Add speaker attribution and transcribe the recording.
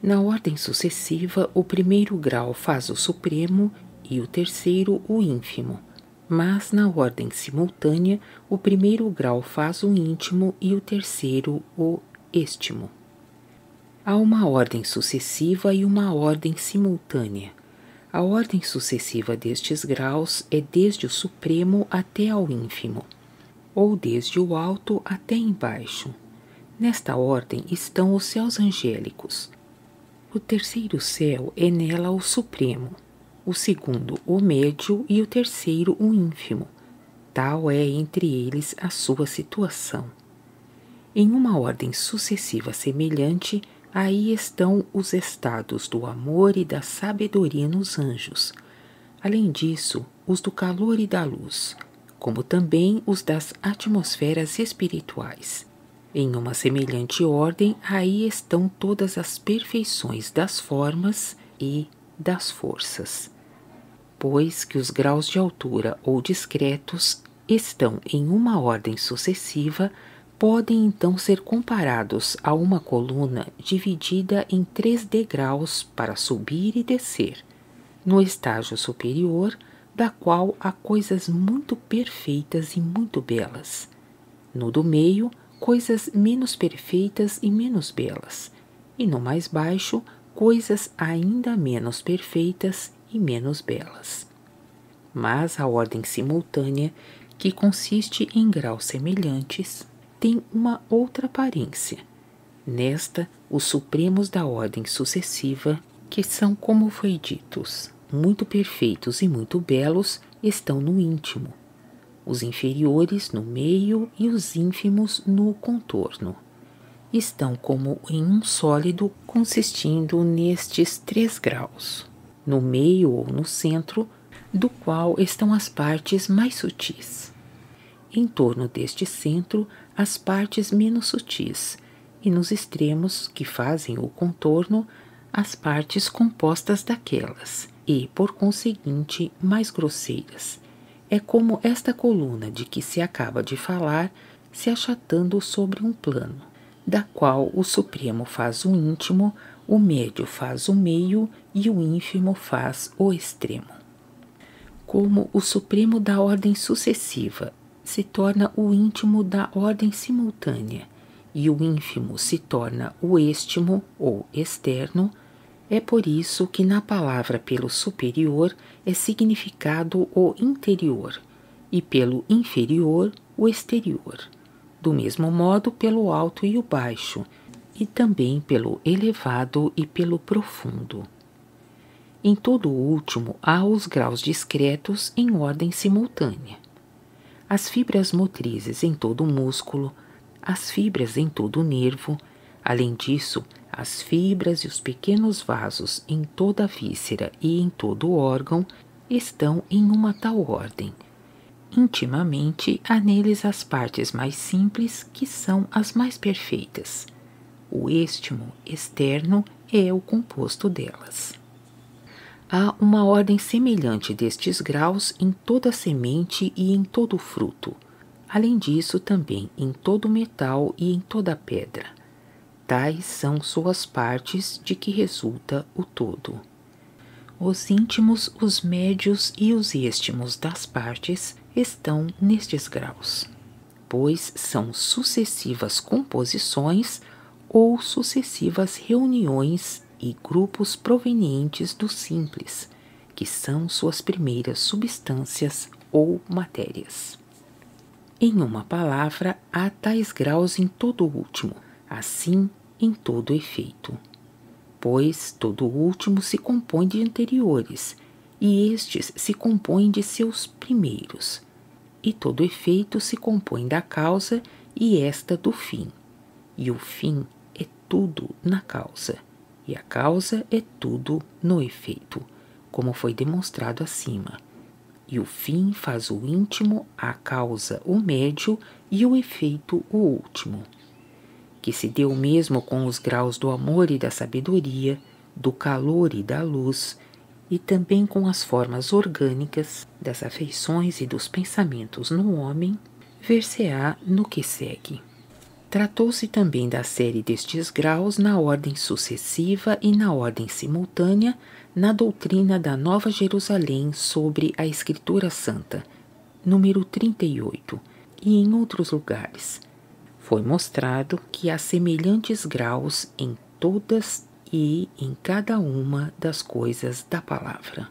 Speaker 1: Na ordem sucessiva, o primeiro grau faz o supremo e o terceiro o ínfimo, mas na ordem simultânea, o primeiro grau faz o íntimo e o terceiro o estimo. Há uma ordem sucessiva e uma ordem simultânea. A ordem sucessiva destes graus é desde o supremo até ao ínfimo, ou desde o alto até embaixo. Nesta ordem estão os céus angélicos. O terceiro céu é nela o supremo, o segundo o médio e o terceiro o ínfimo. Tal é entre eles a sua situação. Em uma ordem sucessiva semelhante, aí estão os estados do amor e da sabedoria nos anjos. Além disso, os do calor e da luz, como também os das atmosferas espirituais. Em uma semelhante ordem, aí estão todas as perfeições das formas e das forças. Pois que os graus de altura ou discretos estão em uma ordem sucessiva, podem então ser comparados a uma coluna dividida em 3 degraus para subir e descer. No estágio superior, da qual há coisas muito perfeitas e muito belas. No do meio, coisas menos perfeitas e menos belas, e no mais baixo, coisas ainda menos perfeitas e menos belas. Mas a ordem simultânea, que consiste em graus semelhantes, tem uma outra aparência. Nesta, os supremos da ordem sucessiva, que são, como foi ditos, muito perfeitos e muito belos, estão no íntimo, os inferiores no meio e os ínfimos no contorno. Estão como em um sólido consistindo nestes 3 graus, no meio ou no centro, do qual estão as partes mais sutis. Em torno deste centro, as partes menos sutis, e nos extremos que fazem o contorno, as partes compostas daquelas, e, por conseguinte, mais grosseiras. É como esta coluna de que se acaba de falar, se achatando sobre um plano, da qual o supremo faz o íntimo, o médio faz o meio e o ínfimo faz o extremo. Como o supremo da ordem sucessiva se torna o íntimo da ordem simultânea e o ínfimo se torna o estimo ou externo, é por isso que na palavra pelo superior é significado o interior e pelo inferior o exterior, do mesmo modo pelo alto e o baixo, e também pelo elevado e pelo profundo. Em todo o último há os graus discretos em ordem simultânea. As fibras motrizes em todo o músculo, as fibras em todo o nervo, além disso, as fibras e os pequenos vasos em toda a víscera e em todo o órgão estão em uma tal ordem. Intimamente, há neles as partes mais simples, que são as mais perfeitas. O estimo externo é o composto delas. Há uma ordem semelhante destes graus em toda a semente e em todo o fruto. Além disso, também em todo o metal e em toda a pedra. Tais são suas partes de que resulta o todo. Os íntimos, os médios e os estmos das partes estão nestes graus, pois são sucessivas composições ou sucessivas reuniões e grupos provenientes do simples, que são suas primeiras substâncias ou matérias. Em uma palavra, há tais graus em todo o último, assim em todo efeito. Pois todo o último se compõe de anteriores, e estes se compõem de seus primeiros, e todo efeito se compõe da causa e esta do fim, e o fim é tudo na causa, e a causa é tudo no efeito, como foi demonstrado acima. E o fim faz o íntimo, a causa o médio e o efeito o último. Que se deu mesmo com os graus do amor e da sabedoria, do calor e da luz, e também com as formas orgânicas das afeições e dos pensamentos no homem, ver-se-á no que segue. Tratou-se também da série destes graus na ordem sucessiva e na ordem simultânea, na doutrina da Nova Jerusalém sobre a Escritura Santa, número 38, e em outros lugares. Foi mostrado que há semelhantes graus em todas e em cada uma das coisas da palavra.